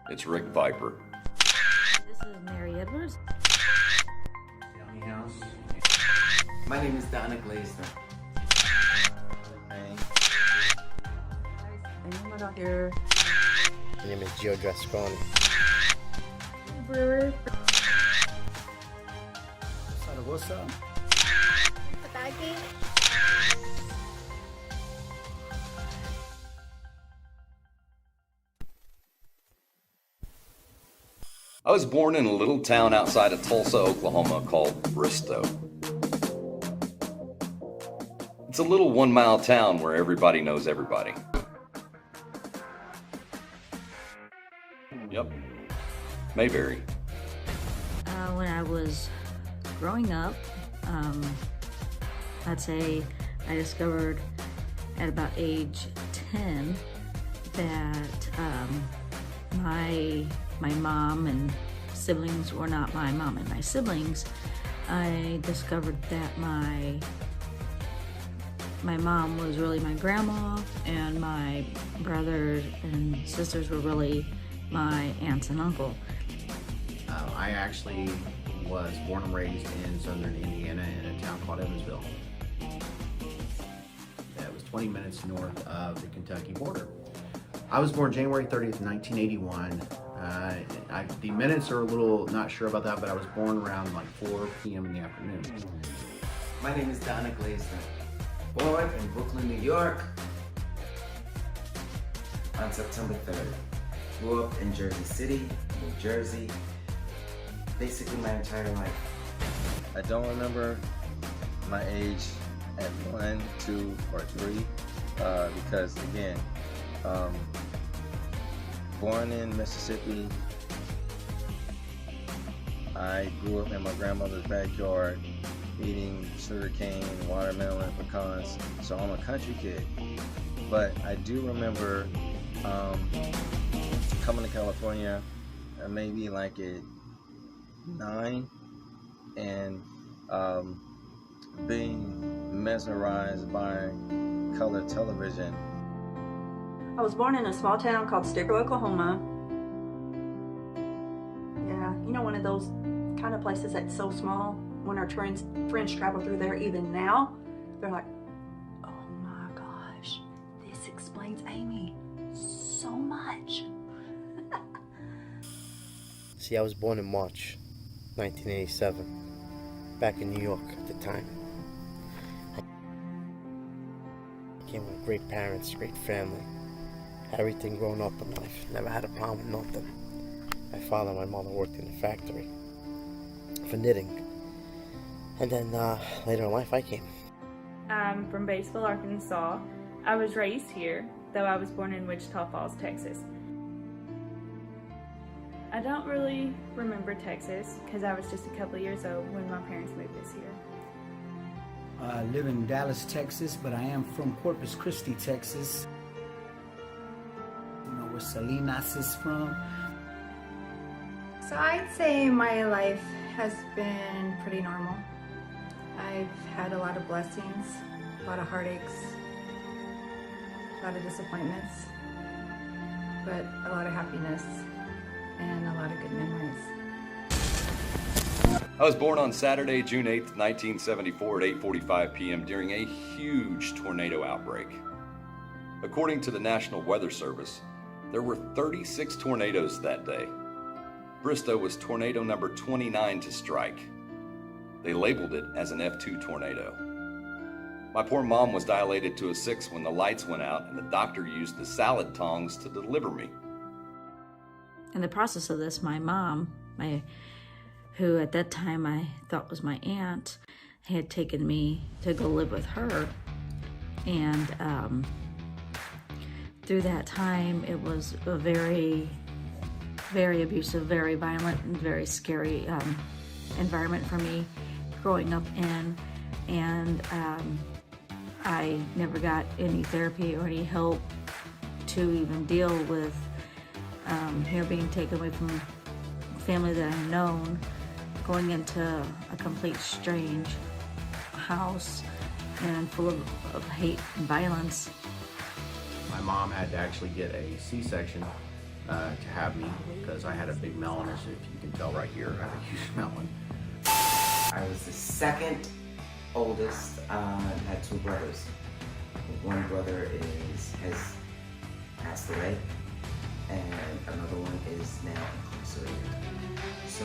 It's Rick Viper. This is Mary Edwards. NIEHAUS. My name is DONNA GLAESENER. I'm not here. My name is DRASCONI. BREWER. ZARAGOZA. BAGBY. I was born in a little town outside of Tulsa, Oklahoma called Bristow. It's a little 1-mile town where everybody knows everybody. Yep, Mayberry. When I was growing up, I'd say I discovered at about age 10 that my mom and siblings were not my mom and my siblings. I discovered that my mom was really my grandma, and my brothers and sisters were really my aunts and uncle. I actually was born and raised in southern Indiana in a town called Evansville. That was 20 minutes north of the Kentucky border. I was born January 30th, 1981. The minutes are a little not sure about that, but I was born around like 4 p.m. in the afternoon. My name is DONNA GLAESENER. Born in Brooklyn, New York on September 3rd. Grew up in Jersey City, New Jersey, basically my entire life. I don't remember my age at 1, 2, or 3 because again, born in Mississippi, I grew up in my grandmother's backyard eating sugar cane, watermelon, pecans, so I'm a country kid. But I do remember coming to California maybe like at 9 and being mesmerized by color television. I was born in a small town called Stigler, Oklahoma. Yeah, you know, one of those kind of places that's so small, when our friends travel through there even now, they're like, oh my gosh, this explains Amy so much. See, I was born in March 1987, back in New York at the time. I came with great parents, great family. Had everything grown up in life. Never had a problem with nothing. My father and my mother worked in a factory for knitting. And then later in life I came. I'm from Batesville, Arkansas. I was raised here, though I was born in Wichita Falls, Texas. I don't really remember Texas because I was just a couple years old when my parents moved us here. I live in Dallas, Texas, but I am from Corpus Christi, Texas. You know where Salinas is from. So I'd say my life has been pretty normal. I've had a lot of blessings, a lot of heartaches, a lot of disappointments, but a lot of happiness and a lot of good memories. I was born on Saturday, June 8th, 1974 at 8:45 p.m. during a huge tornado outbreak. According to the National Weather Service, there were 36 tornadoes that day. Bristow was tornado number 29 to strike. They labeled it as an F2 tornado. My poor mom was dilated to a 6 when the lights went out and the doctor used the salad tongs to deliver me. In the process of this, my mom, who at that time I thought was my aunt, had taken me to go live with her. And through that time, it was a very, very abusive, very violent, and very scary environment for me growing up in. And I never got any therapy or any help to even deal with being taken away from family that I've known, going into a complete strange house and full of hate and violence. My mom had to actually get a C-section to have me because I had a big melon, as if you can tell right here, I have a huge melon. I was the second oldest, had two brothers. One brother has passed away, and another one is now incarcerated. So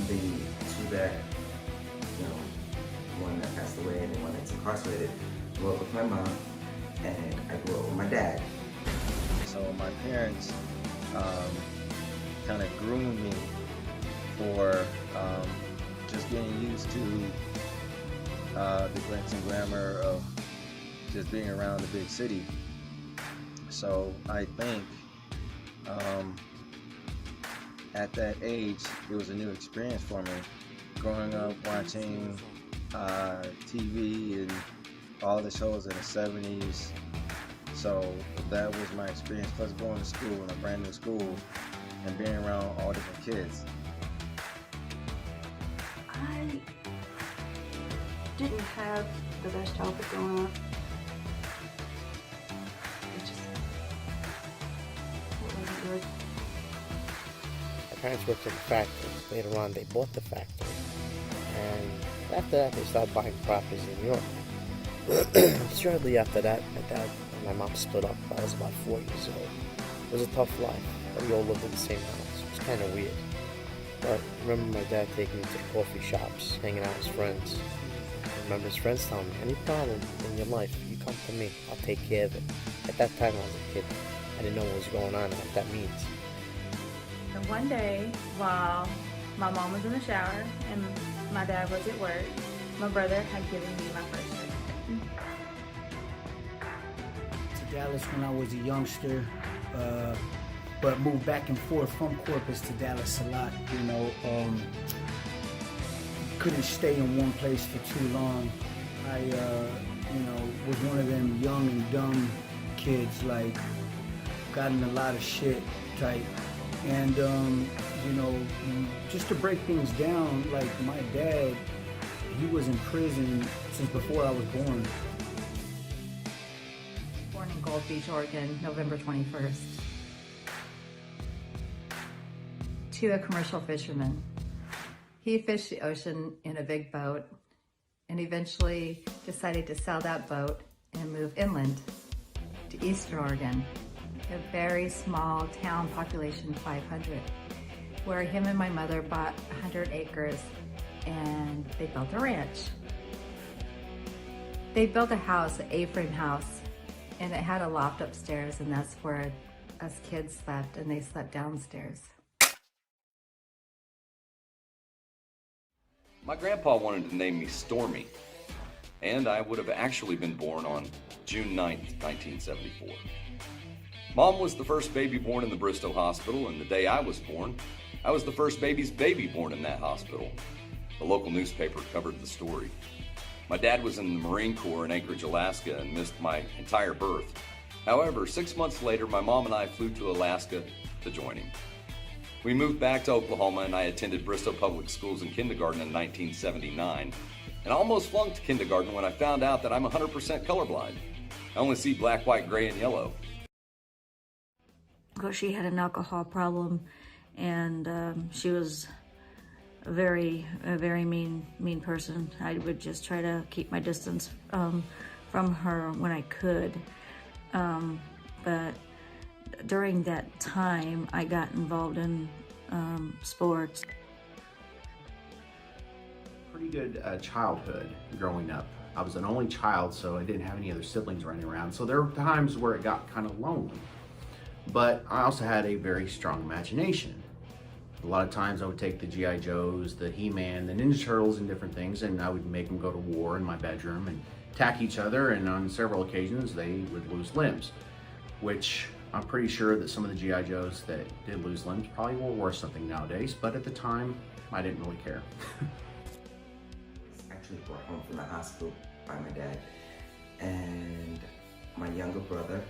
the two that, one that passed away and the one that's incarcerated, grew up with my mom, and I grew up with my dad. So my parents kind of groomed me for just getting used to the glitz and glamour of just being around the big city. So I think at that age, it was a new experience for me. Growing up watching TV and all the shows in the 70s. So that was my experience, plus going to school in a brand new school and being around all different kids. I didn't have the best childhood growing up. It wasn't good. My parents worked in the factory. Later on, they bought the factory. And after that, they started buying properties in New York. Shortly after that, my dad and my mom split up. I was about 4 years old. It was a tough life, but we all lived in the same house. It was kind of weird. But I remember my dad taking me to the coffee shops, hanging out with his friends. I remember his friends telling me, any problem in your life, you come to me, I'll take care of it. At that time, I was a kid. I didn't know what was going on and what that means. And one day, while my mom was in the shower and my dad was at work, my brother had given me my first drink. To Dallas when I was a youngster, but moved back and forth from Corpus to Dallas a lot, couldn't stay in one place for too long. I, was one of them young and dumb kids, like, got in a lot of shit type. And, just to break things down, like, my dad, he was in prison since before I was born. Born in Gold Beach, Oregon, November 21st. To a commercial fisherman. He fished the ocean in a big boat and eventually decided to sell that boat and move inland to Eastern Oregon, a very small town, population 500, where him and my mother bought 100 acres and they built a ranch. They built a house, an A-frame house, and it had a loft upstairs, and that's where us kids slept, and they slept downstairs. My grandpa wanted to name me Stormy, and I would have actually been born on June 9th, 1974. Mom was the first baby born in the Bristow Hospital, and the day I was born, I was the first baby's baby born in that hospital. The local newspaper covered the story. My dad was in the Marine Corps in Anchorage, Alaska, and missed my entire birth. However, 6 months later, my mom and I flew to Alaska to join him. We moved back to Oklahoma, and I attended Bristow Public Schools in kindergarten in 1979, and almost flunked kindergarten when I found out that I'm 100% colorblind. I only see black, white, gray, and yellow. Of course, she had an alcohol problem, and she was a very mean person. I would just try to keep my distance from her when I could, but during that time, I got involved in sports. Pretty good childhood growing up. I was an only child, so I didn't have any other siblings running around. So there were times where it got kind of lonely. But I also had a very strong imagination. A lot of times I would take the G.I. Joes, the He-Man, the Ninja Turtles, and different things, and I would make them go to war in my bedroom and attack each other, and on several occasions they would lose limbs, which I'm pretty sure that some of the G.I. Joes that did lose limbs probably were worth something nowadays, but at the time, I didn't really care. I was actually brought home from the hospital by my dad, and my younger brother,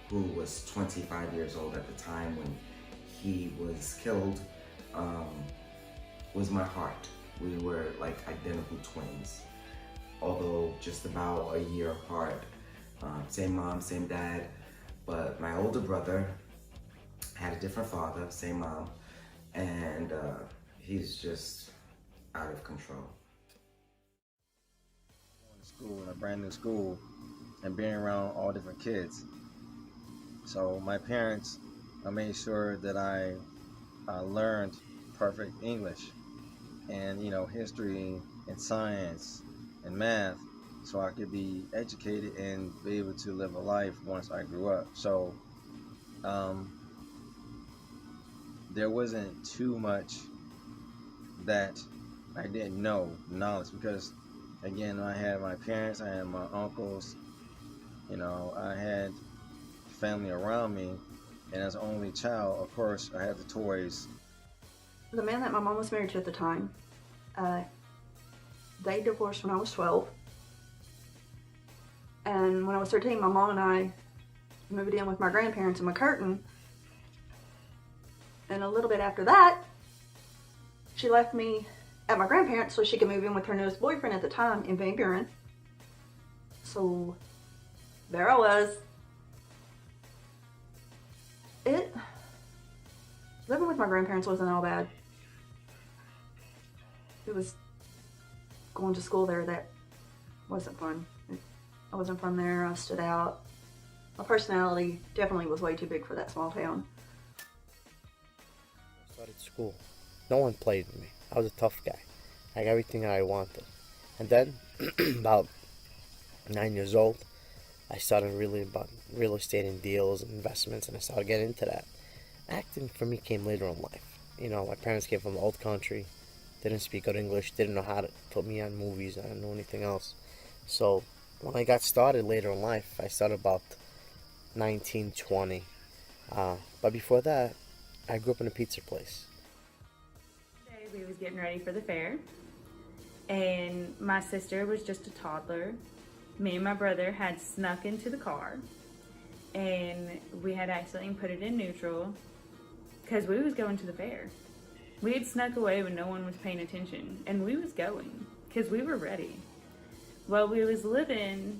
who was 25 years old at the time when he was killed, was my heart. We were like identical twins, although just about a year apart. Same mom, same dad. But my older brother had a different father, same mom, and he's just out of control. Going to school in a brand new school and being around all different kids. So my parents made sure that I learned perfect English and, you know, history and science and math, so I could be educated and be able to live a life once I grew up. So there wasn't too much that I didn't know knowledge, because again, I had my parents, I had my uncles, you know, I had family around me, and as an only child, of course, I had the toys. The man that my mom was married to at the time, they divorced when I was 12. And when I was 13, my mom and I moved in with my grandparents in McCurtain. And a little bit after that, she left me at my grandparents so she could move in with her newest boyfriend at the time in Van Buren. So there I was. Living with my grandparents wasn't all bad. It was going to school there that wasn't fun. I wasn't from there, I stood out. My personality definitely was way too big for that small town. I started school. No one played with me. I was a tough guy. I got everything I wanted. And then, about 9 years old, I started really about real estate and deals and investments, and I started getting into that. Acting for me came later in life. You know, my parents came from the old country, didn't speak good English, didn't know how to put me on movies, I didn't know anything else. So when I got started later in life, I started about 19, 20. But before that, I grew up in a pizza place. Today we was getting ready for the fair, and my sister was just a toddler. Me and my brother had snuck into the car, and we had accidentally put it in neutral because we was going to the fair. We had snuck away when no one was paying attention, and we was going because we were ready. Well, we was living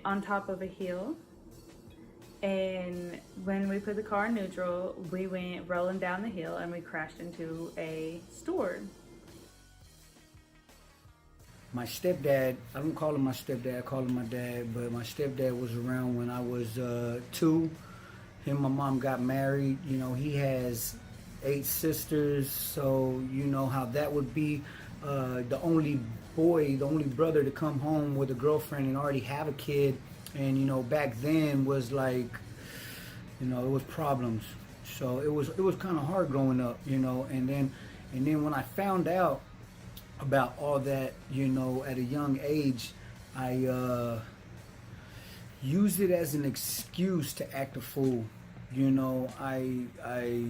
on top of a hill, and when we put the car in neutral, we went rolling down the hill and we crashed into a store. My stepdad, I don't call him my stepdad, I call him my dad, but my stepdad was around when I was 2. Him and my mom got married. You know, he has 8 sisters, so you know how that would be. The only boy, the only brother to come home with a girlfriend and already have a kid, and you know, back then was like, you know, it was problems. So it was kind of hard growing up, you know. And then when I found out about all that, you know, at a young age, I used it as an excuse to act a fool. You know, I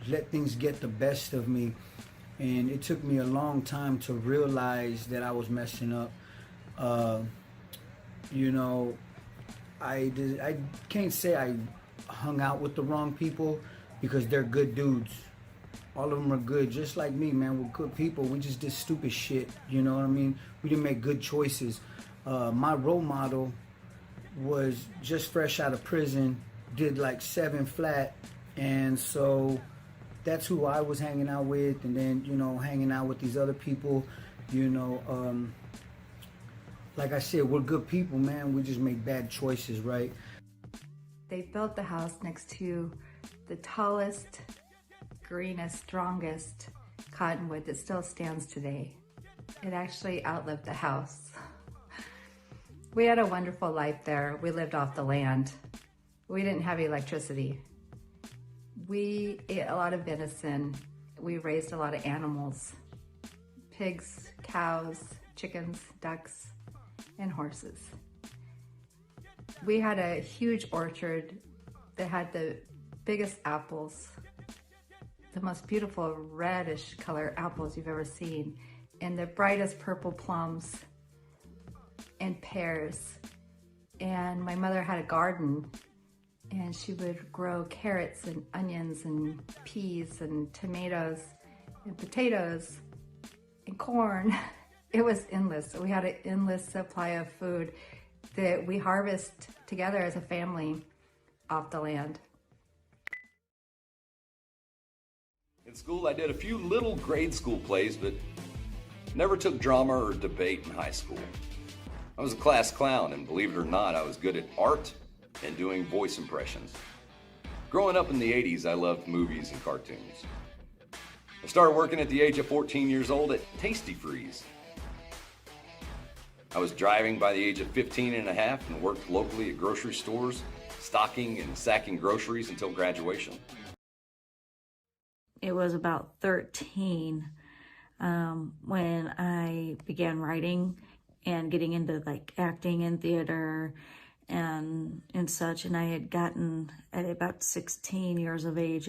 let things get the best of me, and it took me a long time to realize that I was messing up. You know, I can't say I hung out with the wrong people, because they're good dudes. All of them are good, just like me, man. We're good people. We just did stupid shit, you know what I mean? We didn't make good choices. My role model was just fresh out of prison, did like 7 flat, and so that's who I was hanging out with. And then, you know, hanging out with these other people, you know, like I said, we're good people, man. We just make bad choices, right? They built the house next to the tallest, greenest, strongest cottonwood that still stands today. It actually outlived the house. We had a wonderful life there. We lived off the land. We didn't have electricity. We ate a lot of venison. We raised a lot of animals: pigs, cows, chickens, ducks, and horses. We had a huge orchard that had the biggest apples, the most beautiful reddish color apples you've ever seen, and the brightest purple plums and pears. And my mother had a garden, and she would grow carrots and onions and peas and tomatoes and potatoes and corn. It was endless. We had an endless supply of food that we harvest together as a family off the land. In school, I did a few little grade school plays, but never took drama or debate in high school. I was a class clown, and believe it or not, I was good at art and doing voice impressions. Growing up in the 80s, I loved movies and cartoons. I started working at the age of 14 years old at Tasty Freeze. I was driving by the age of 15 and a half and worked locally at grocery stores, stocking and sacking groceries until graduation. It was about 13 when I began writing and getting into like acting and theater and such. And I had gotten, at about 16 years of age,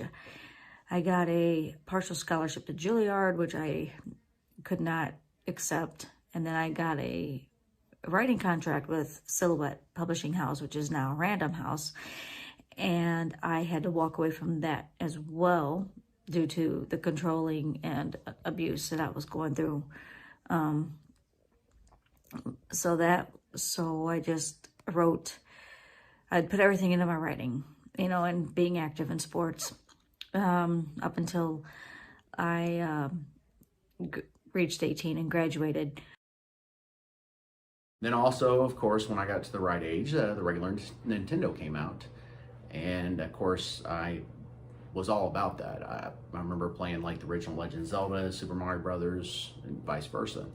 I got a partial scholarship to Juilliard, which I could not accept. And then I got a writing contract with Silhouette Publishing House, which is now Random House. And I had to walk away from that as well due to the controlling and abuse that I was going through. So I just wrote, I'd put everything into my writing, you know, and being active in sports up until I reached 18 and graduated. Then also, of course, when I got to the right age, the regular Nintendo came out. And of course, I was all about that. I remember playing like the original Legend of Zelda, Super Mario Brothers, and vice versa.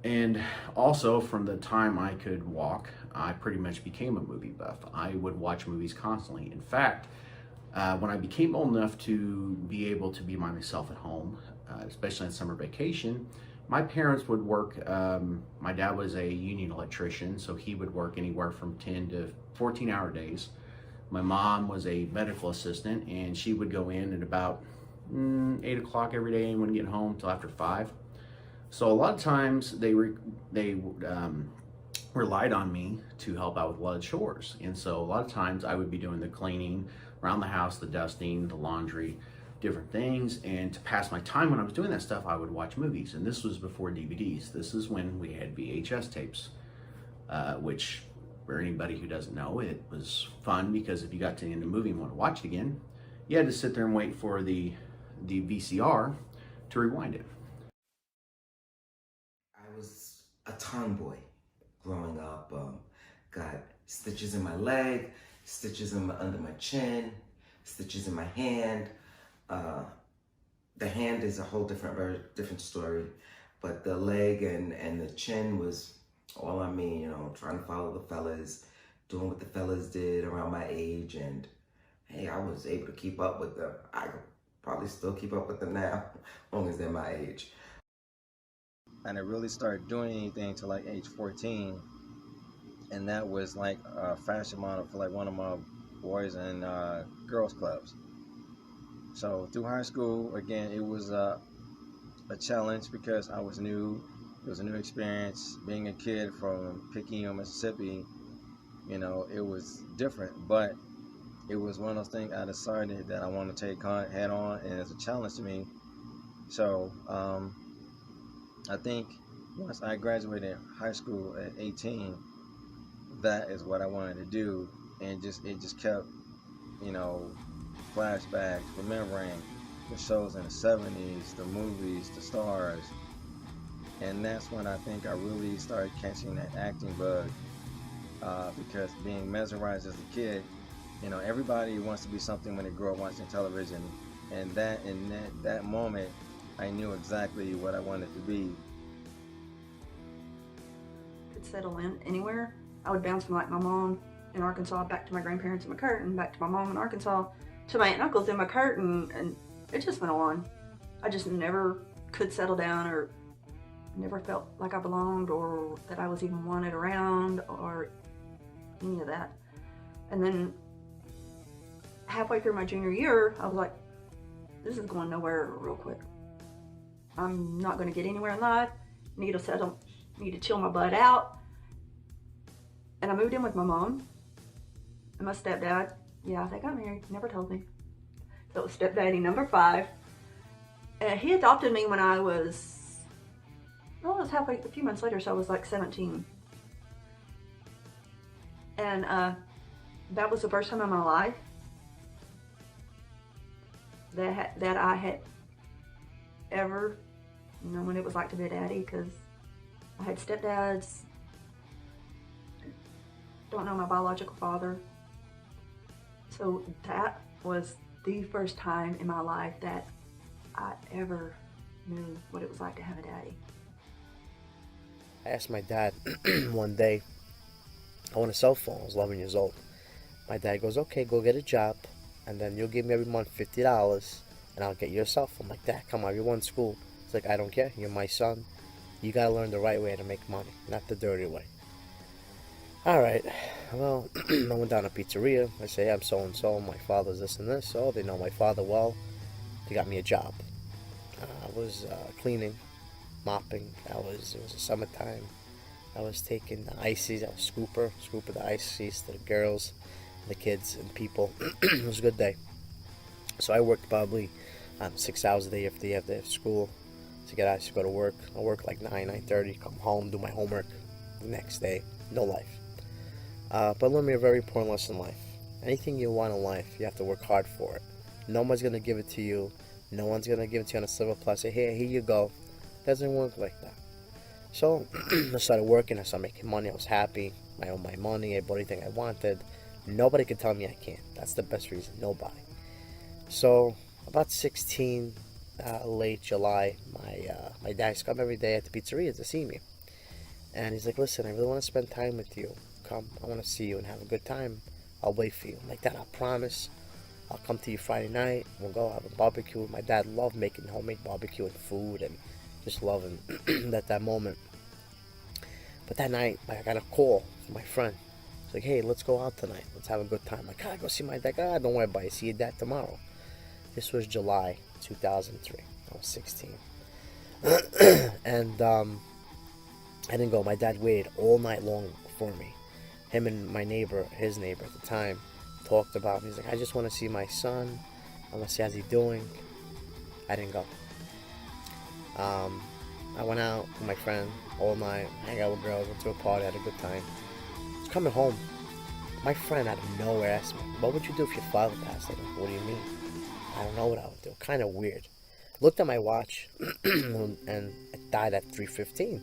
And also, from the time I could walk, I pretty much became a movie buff. I would watch movies constantly. In fact, when I became old enough to be able to be by myself at home, especially on summer vacation, my parents would work. My dad was a union electrician, so he would work anywhere from 10 to 14-hour days. My mom was a medical assistant, and she would go in at about 8 o'clock every day and wouldn't get home till after 5. So a lot of times they relied on me to help out with a lot of chores. And so a lot of times I would be doing the cleaning around the house, the dusting, the laundry, different things. And to pass my time when I was doing that stuff, I would watch movies. And this was before DVDs. This is when we had VHS tapes, which for anybody who doesn't know, it was fun because if you got to the end of the movie and want to watch it again, you had to sit there and wait for the VCR to rewind it. I was a tomboy growing up. Got stitches in my leg, stitches under my chin, stitches in my hand. The hand is a whole very different story, but the leg and the chin was all on me, you know, trying to follow the fellas, doing what the fellas did around my age, and hey, I was able to keep up with them. I could probably still keep up with them now, as long as they're my age. I didn't really start doing anything till like age 14, and that was like a fashion model for like one of my boys and girls clubs. So through high school, again, it was a challenge because I was new. It was a new experience. Being a kid from Picayune, Mississippi, you know, it was different, but it was one of those things I decided that I want to take head on, and it's a challenge to me. So I think once I graduated high school at 18, that is what I wanted to do, and it just kept, you know, flashbacks, remembering the shows in the 70s, the movies, the stars. And that's when I think I really started catching that acting bug, because being mesmerized as a kid, you know, everybody wants to be something when they grow up watching television. And in that moment, I knew exactly what I wanted to be. Could settle in anywhere. I would bounce from like my mom in Arkansas back to my grandparents in McCurtain, back to my mom in Arkansas, to my aunt and uncles in McCurtain, and it just went on. I just never could settle down, or never felt like I belonged, or that I was even wanted around, or any of that. And then halfway through my junior year, I was like, this is going nowhere real quick. I'm not going to get anywhere in life. Need to chill my butt out. And I moved in with my mom and my stepdad. Yeah, they got married, never told me. So it was stepdaddy number 5. And he adopted me when I was, well, it was halfway, a few months later, so I was like 17. And that was the first time in my life that I had ever known what it was like to be a daddy, because I had stepdads, don't know my biological father. So that was the first time in my life that I ever knew what it was like to have a daddy. I asked my dad one day, I want a cell phone. I was 11 years old. My dad goes, okay, go get a job, and then you'll give me every month $50, and I'll get you a cell phone. I'm like, Dad, come on, you're in school. He's like, I don't care. You're my son. You got to learn the right way to make money, not the dirty way. All right. Well, I went down to a pizzeria. I say, I'm so-and-so. My father's this and this. Oh, they know my father well. They got me a job. I was cleaning, mopping. It was the summertime. I was taking the ices. I was scooper the ices to the girls, the kids, and people. It was a good day. So I worked probably 6 hours a day after the day of school to get out to go to work. I work like 9:30, come home, do my homework. The next day, no life. But learned me a very important lesson in life. Anything you want in life, you have to work hard for it. No one's going to give it to you. No one's going to give it to you on a silver platter. Say, here you go. It doesn't work like that. So I started working. I started making money. I was happy. I owned my money. I bought anything I wanted. Nobody could tell me I can't. That's the best reason. Nobody. So about 16, late July, my dad's come every day at the pizzeria to see me. And he's like, listen, I really want to spend time with you. Come, I want to see you and have a good time. I'll wait for you. I'm like, Dad, I promise. I'll come to you Friday night. We'll go have a barbecue. My dad loved making homemade barbecue and food and just loving that moment. But that night, I got a call from my friend. He's like, hey, let's go out tonight. Let's have a good time. I'm like, I go see my dad. Don't worry about it. See your dad tomorrow. This was July 2003. I was 16. And I didn't go. My dad waited all night long for me. Him and my neighbor, his neighbor at the time, talked about me. He's like, I just want to see my son. I want to see how's he doing. I didn't go. I went out with my friend all night, hang out with girls, went to a party, had a good time. I was coming home. My friend out of nowhere asked me, what would you do if your father passed? I go, what do you mean? I don't know what I would do. Kind of weird. Looked at my watch, and it died at 3:15.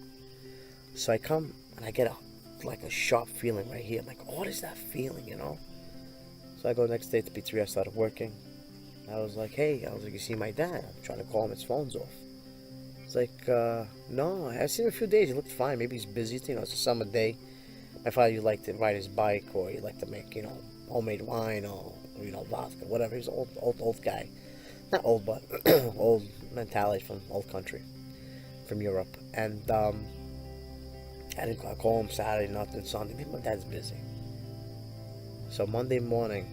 So I come, and I get like a sharp feeling right here. I'm like, what is that feeling, you know? So I go next day to pizzeria, I started working. I was like, hey, you see my dad? I'm trying to call him, his phone's off. It's like, no, I've seen him a few days, he looked fine, maybe he's busy, you know, it's a summer day. My father, he liked to ride his bike, or he liked to make, you know, homemade wine, or you know, vodka, whatever. He's an old guy. Not old, but old mentality from old country, from Europe. And I didn't call him Saturday, nothing, Sunday. Maybe my dad's busy. So Monday night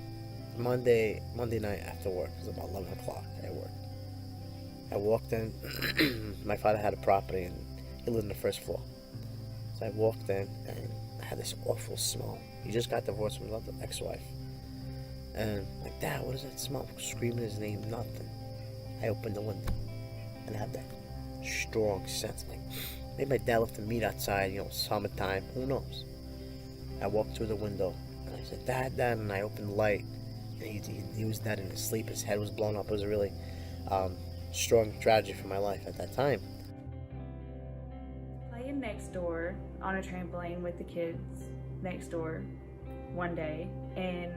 after work, it was about 11 o'clock, I worked. I walked in, my father had a property, and he lived on the first floor. So I walked in, and I had this awful smell. He just got divorced from his ex-wife. And I'm like, Dad, what is that smell? Screaming his name, nothing. I opened the window, and I had that strong sense. Like, maybe my dad left the meat outside, you know, summertime, who knows? I walked through the window, and I said, Dad, and I opened the light, and he was dead in his sleep. His head was blown up. It was a really strong tragedy for my life at that time. Playing next door on a trampoline with the kids next door one day, and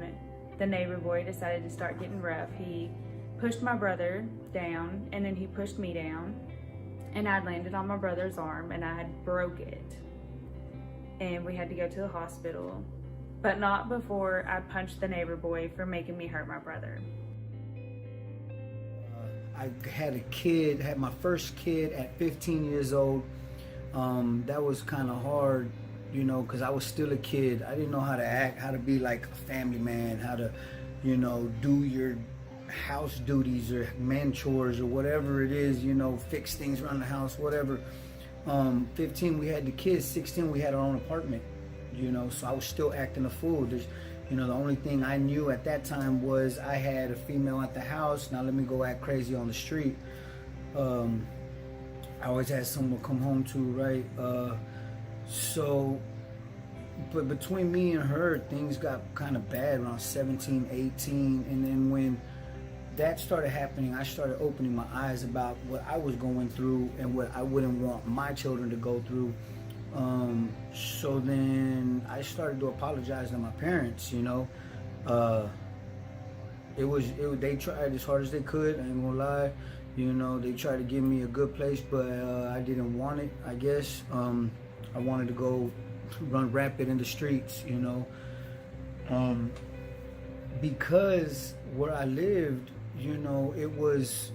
the neighbor boy decided to start getting rough. He pushed my brother down, and then he pushed me down, and I landed on my brother's arm, and I had broke it, and we had to go to the hospital, but not before I punched the neighbor boy for making me hurt my brother. I had my first kid at 15 years old. That was kind of hard, you know, because I was still a kid. I didn't know how to act, how to be like a family man, how to, you know, do your house duties or man chores or whatever it is, you know, fix things around the house, whatever. 15, we had the kids. 16, we had our own apartment, you know, so I was still acting a fool. You know, the only thing I knew at that time was I had a female at the house. Now let me go act crazy on the street. I always had someone to come home to, right? So, but between me and her, things got kind of bad around 17, 18. And then when that started happening, I started opening my eyes about what I was going through and what I wouldn't want my children to go through. So then I started to apologize to my parents, you know. They tried as hard as they could, I ain't gonna lie. You know, they tried to give me a good place, but I didn't want it, I guess. I wanted to go run rampant in the streets, you know. Because where I lived, you know, it was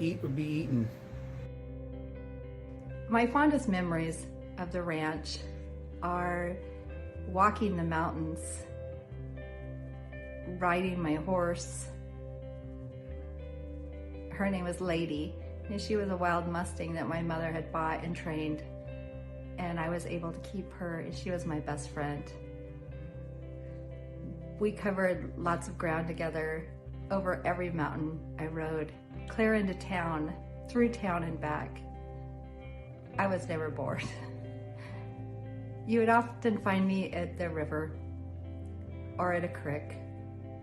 eat or be eaten. My fondest memories of the ranch are walking the mountains, riding my horse. Her name was Lady, and she was a wild Mustang that my mother had bought and trained, and I was able to keep her, and she was my best friend. We covered lots of ground together. Over every mountain I rode, clear into town, through town and back. I was never bored. You would often find me at the river or at a creek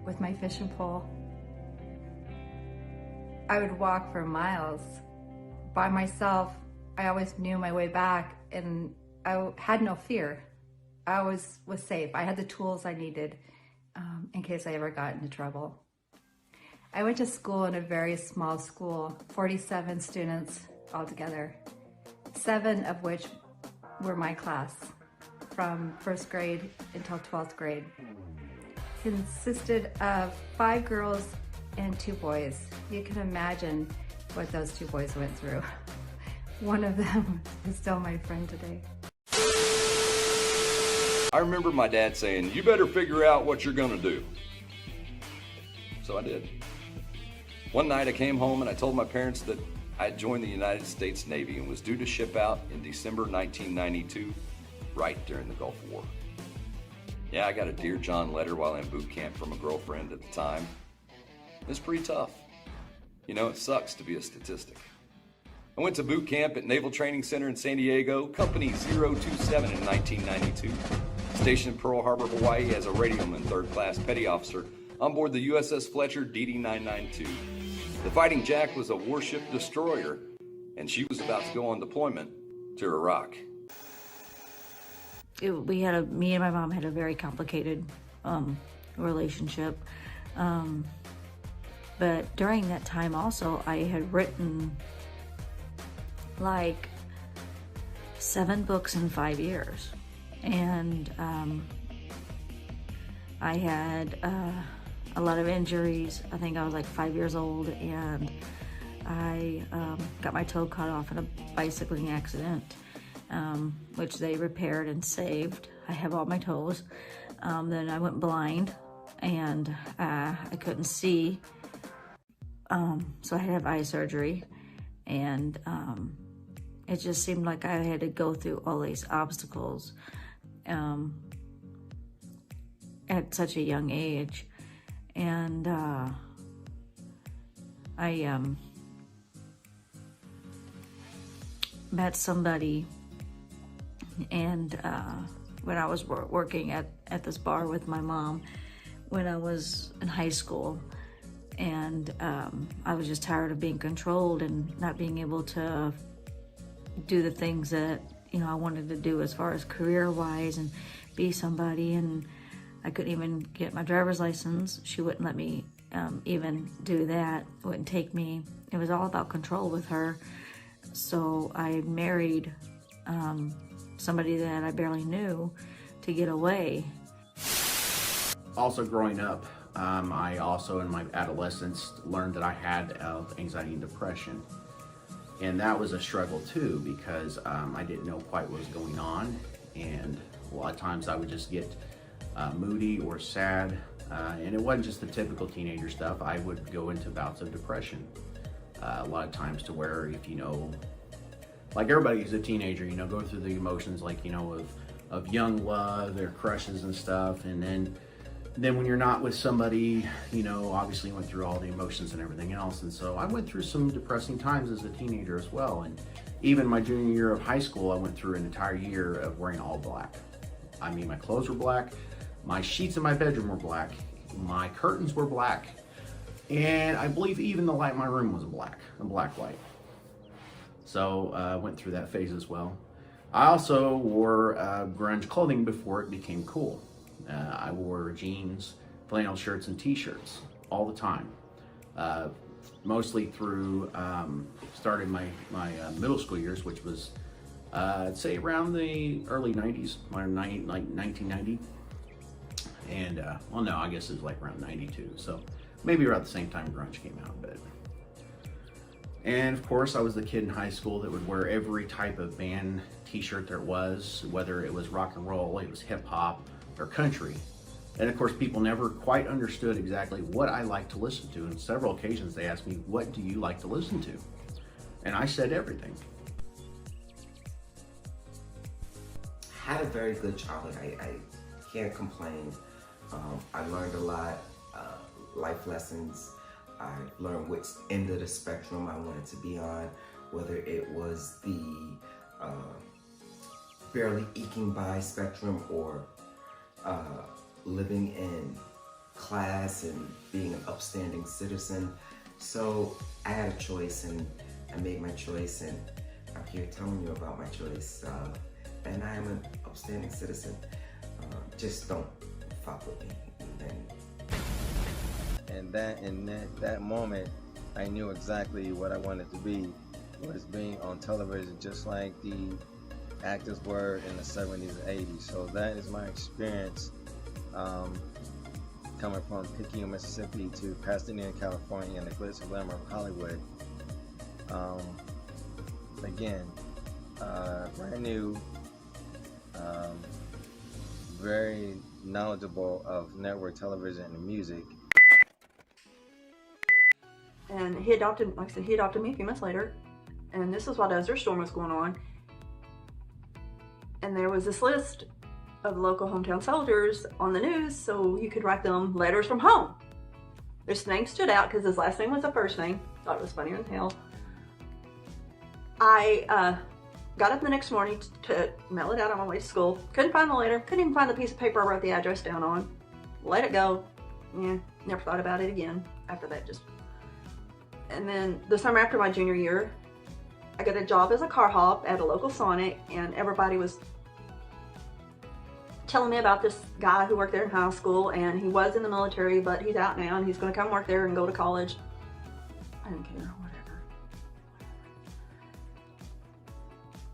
with my fishing pole. I would walk for miles by myself. I always knew my way back, and I had no fear. I always was safe. I had the tools I needed in case I ever got into trouble. I went to school in a very small school, 47 students altogether, 7 of which were my class from 1st grade until 12th grade. Consisted of 5 girls and 2 boys. You can imagine what those 2 boys went through. One of them is still my friend today. I remember my dad saying, "You better figure out what you're gonna do." So I did. One night I came home and I told my parents that I had joined the United States Navy and was due to ship out in December 1992, right during the Gulf War. Yeah, I got a Dear John letter while in boot camp from a girlfriend at the time. It's pretty tough. You know, it sucks to be a statistic. I went to boot camp at Naval Training Center in San Diego, Company 027 in 1992. Stationed in Pearl Harbor, Hawaii as a radioman, 3rd class petty officer, on board the USS Fletcher DD-992. The Fighting Jack was a warship destroyer, and she was about to go on deployment to Iraq. Me and my mom had a very complicated relationship. But during that time also, I had written like 7 books in 5 years. And I had a lot of injuries. I think I was like 5 years old, and I got my toe cut off in a bicycling accident, which they repaired and saved. I have all my toes. Then I went blind, and I couldn't see, so I had to have eye surgery, and it just seemed like I had to go through all these obstacles at such a young age. And I met somebody, and when I was working at this bar with my mom when I was in high school, and I was just tired of being controlled and not being able to do the things that, you know, I wanted to do as far as career-wise and be somebody. And I couldn't even get my driver's license. She wouldn't let me even do that. Wouldn't take me. It was all about control with her. So I married somebody that I barely knew to get away. Also growing up, I also in my adolescence learned that I had anxiety and depression. And that was a struggle too, because I didn't know quite what was going on. And a lot of times I would just get moody or sad. And it wasn't just the typical teenager stuff. I would go into bouts of depression. A lot of times to where, if you know, like everybody who's a teenager, you know, go through the emotions, like, you know, of young love, their crushes and stuff. And then when you're not with somebody, you know, obviously you went through all the emotions and everything else. And so I went through some depressing times as a teenager as well. And even my junior year of high school, I went through an entire year of wearing all black. I mean, my clothes were black, my sheets in my bedroom were black, my curtains were black. And I believe even the light in my room was a black light. So I went through that phase as well. I also wore grunge clothing before it became cool. I wore jeans, flannel shirts, and t-shirts all the time. Mostly through, started my middle school years, which was, I'd say around the early 90s, like 1990. And, well, no, I guess it was like around 92. So maybe around the same time grunge came out. But, and of course, I was the kid in high school that would wear every type of band t-shirt there was, whether it was rock and roll, it was hip hop, or country. And of course, people never quite understood exactly what I like to listen to. On several occasions, they asked me, what do you like to listen to? And I said everything. Had a very good childhood. I can't complain. I learned a lot, life lessons. I learned which end of the spectrum I wanted to be on, whether it was the barely eking by spectrum or living in class and being an upstanding citizen. So I had a choice, and I made my choice, and I'm here telling you about my choice. And I am an upstanding citizen. Just don't fuck with me. And that moment, I knew exactly what I wanted to be, was being on television, just like the actors were in the 70s and 80s. So that is my experience, coming from Picayune, Mississippi to Pasadena, California, and the glitz and glamour of Hollywood. Again, brand new, very knowledgeable of network television and music. And he adopted, like I said, he adopted me a few months later. And this is while Desert Storm was going on. And there was this list of local hometown soldiers on the news, so you could write them letters from home. This name stood out because his last name was a first name. Thought it was funnier than hell. I got up the next morning to mail it out on my way to school. Couldn't find the letter. Couldn't even find the piece of paper I wrote the address down on. Let it go. Yeah, never thought about it again after that. And then the summer after my junior year, I got a job as a car hop at a local Sonic, and everybody was telling me about this guy who worked there in high school, and he was in the military, but he's out now and he's going to come work there and go to college. I didn't care, whatever.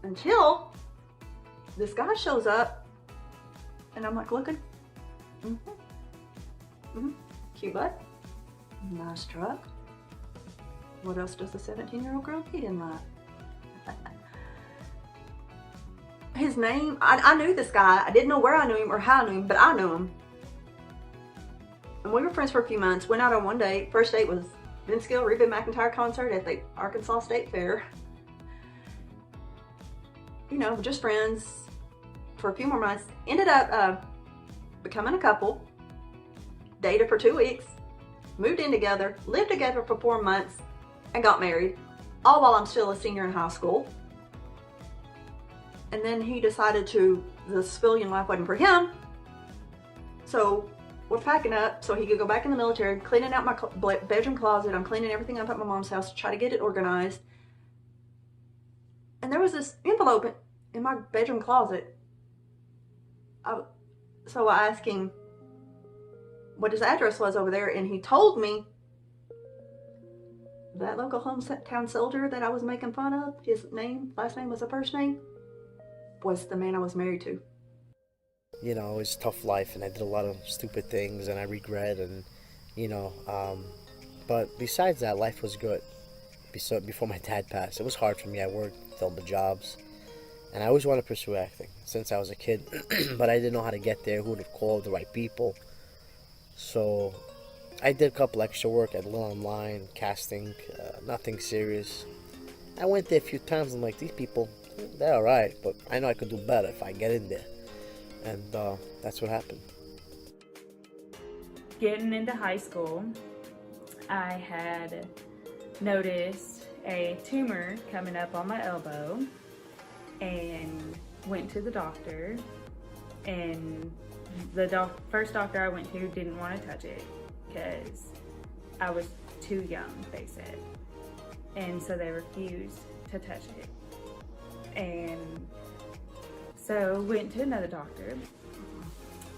Until this guy shows up, and I'm like looking, cute butt, nice truck. What else does a 17-year-old girl need in life? His name, I knew this guy. I didn't know where I knew him or how I knew him, but I knew him. And we were friends for a few months. Went out on one date. First date was Vince Gill, Reba McEntire concert at the Arkansas State Fair. You know, just friends for a few more months. Ended up becoming a couple. Dated for 2 weeks. Moved in together. Lived together for 4 months. And got married, all while I'm still a senior in high school. And then he decided the civilian life wasn't for him. So we're packing up so he could go back in the military, cleaning out my bedroom closet. I'm cleaning everything up at my mom's house to try to get it organized. And there was this envelope in my bedroom closet. So I asked him what his address was over there, and he told me that local hometown soldier that I was making fun of, his last name was a first name, was the man I was married to. You know, it was a tough life, and I did a lot of stupid things, and I regret, and, you know, but besides that, life was good. Before my dad passed, it was hard for me. I worked double jobs, and I always wanted to pursue acting since I was a kid, but I didn't know how to get there, who to call, the right people. So I did a couple extra work at Little Online, casting, nothing serious. I went there a few times, and I'm like, these people, they're alright, but I know I could do better if I get in there. And that's what happened. Getting into high school, I had noticed a tumor coming up on my elbow and went to the doctor, and the first doctor I went to didn't want to touch it because I was too young, they said. And so they refused to touch it. And so went to another doctor,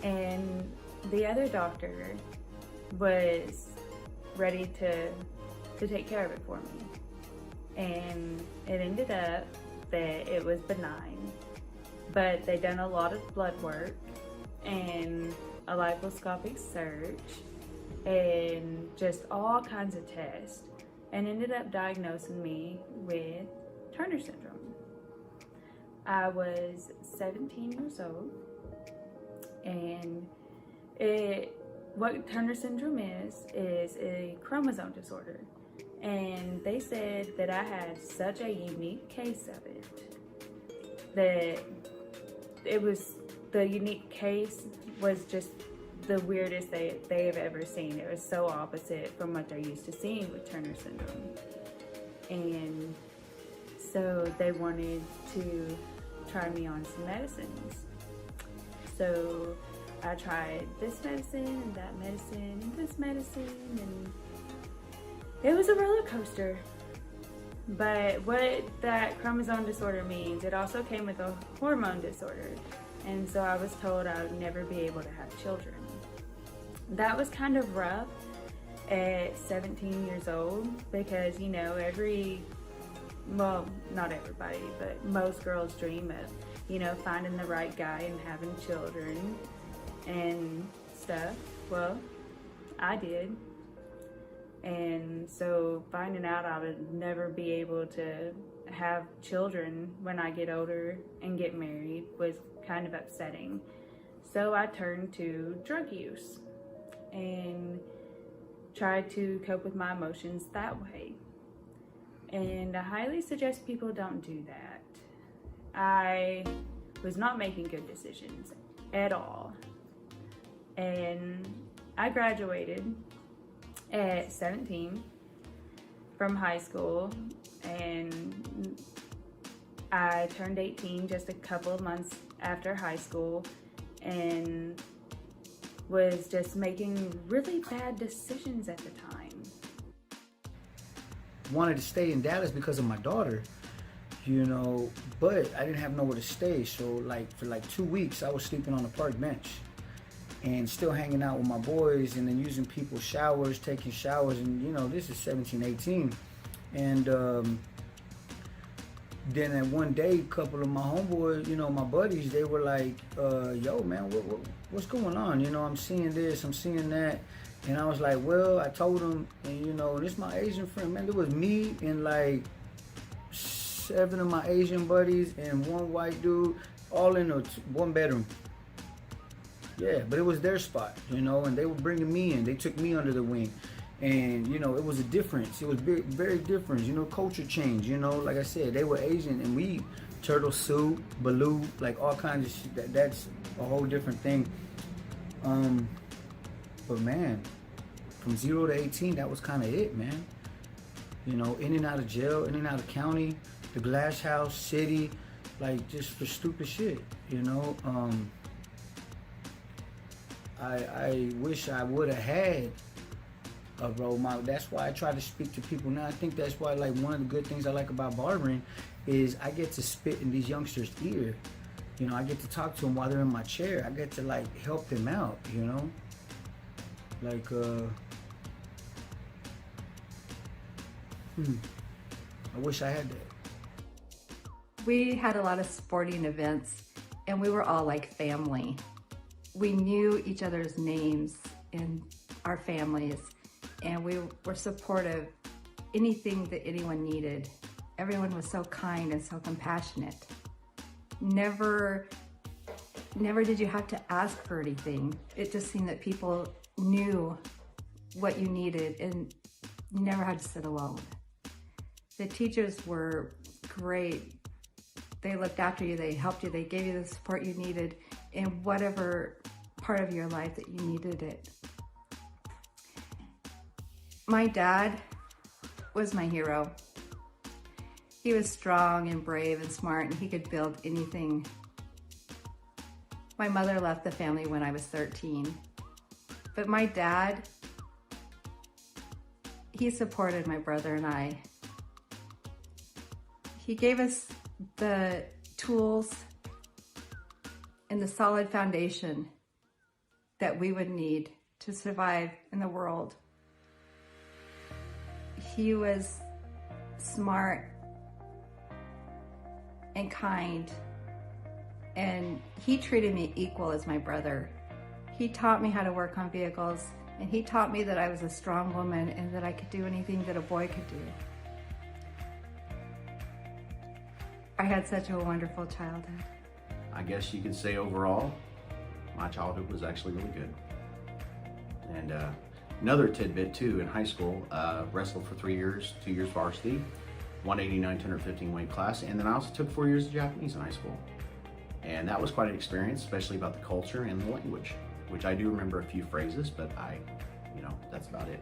and the other doctor was ready to take care of it for me. And it ended up that it was benign, but they done a lot of blood work and a liposcopic search and just all kinds of tests, and ended up diagnosing me with Turner syndrome. I was 17 years old, and what Turner syndrome is a chromosome disorder. And they said that I had such a unique case of it, that the unique case was just the weirdest they have ever seen. It was so opposite from what they're used to seeing with Turner syndrome. And so they wanted to try me on some medicines. So I tried this medicine and that medicine and this medicine, and it was a roller coaster. But what that chromosome disorder means, it also came with a hormone disorder. And so I was told I would never be able to have children. That was kind of rough at 17 years old because, you know, well, not everybody, but most girls dream of, you know, finding the right guy and having children and stuff. Well, I did. And so finding out I would never be able to have children when I get older and get married was kind of upsetting. So I turned to drug use and tried to cope with my emotions that way. And I highly suggest people don't do that. I was not making good decisions at all. And I graduated at 17 from high school, and I turned 18 just a couple of months after high school, and was just making really bad decisions at the time. Wanted to stay in Dallas because of my daughter, you know, but I didn't have nowhere to stay. So like for like 2 weeks I was sleeping on the park bench and still hanging out with my boys, and then using people's showers, taking showers, and you know, this is 17, 18. And then at one day, a couple of my homeboys, you know, my buddies, they were like, yo man, what's going on? You know, I'm seeing this, I'm seeing that. And I was like, well, I told them, and you know, this is my Asian friend, man. There was me and like 7 of my Asian buddies and one white dude, all in a one bedroom. Yeah, but it was their spot, you know, and they were bringing me in. They took me under the wing. And, you know, it was a difference. It was very, very different, you know, culture change, you know. Like I said, they were Asian, and we turtle soup, baloo, like all kinds of shit. That's a whole different thing. But man, from 0 to 18, that was kind of it, man. You know, in and out of jail, in and out of county, the glass house, city, like just for stupid shit, you know. I wish I would have had a role model. That's why I try to speak to people now. I think that's why, like, one of the good things I like about barbering is I get to spit in these youngsters' ear. You know, I get to talk to them while they're in my chair. I get to, like, help them out, you know? Like, I wish I had that. We had a lot of sporting events, and we were all like family. We knew each other's names and our families, and we were supportive. Anything that anyone needed. Everyone was so kind and so compassionate. Never did you have to ask for anything. It just seemed that people knew what you needed, and you never had to sit alone. The teachers were great. They looked after you, they helped you, they gave you the support you needed in whatever part of your life that you needed it. My dad was my hero. He was strong and brave and smart, and he could build anything. My mother left the family when I was 13. But my dad, he supported my brother and I. He gave us the tools and the solid foundation that we would need to survive in the world. He was smart and kind, and he treated me equal as my brother. He taught me how to work on vehicles, and he taught me that I was a strong woman and that I could do anything that a boy could do. I had such a wonderful childhood. I guess you could say overall, my childhood was actually really good. And another tidbit too, in high school, wrestled for 3 years, 2 years varsity, 189 to 115 weight class, and then I also took 4 years of Japanese in high school. And that was quite an experience, especially about the culture and the language, which I do remember a few phrases, but that's about it.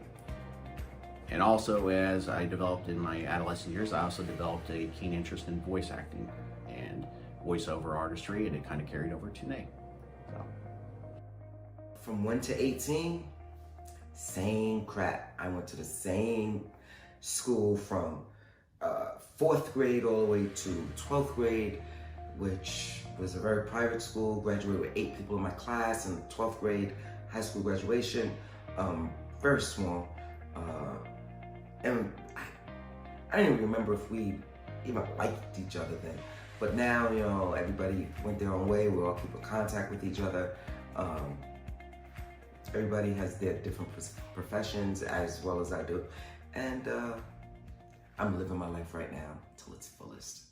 And also, as I developed in my adolescent years, I also developed a keen interest in voice acting and voiceover artistry, and it kind of carried over to NAHIN. So. From 1 to 18, same crap. I went to the same school from 4th grade all the way to 12th grade, which was a very private school. Graduated with 8 people in my class in 12th grade high school graduation. Very small. And I didn't even remember if we even liked each other then. But now, everybody went their own way. We all keep in contact with each other. Everybody has their different professions as well as I do. And I'm living my life right now till its fullest.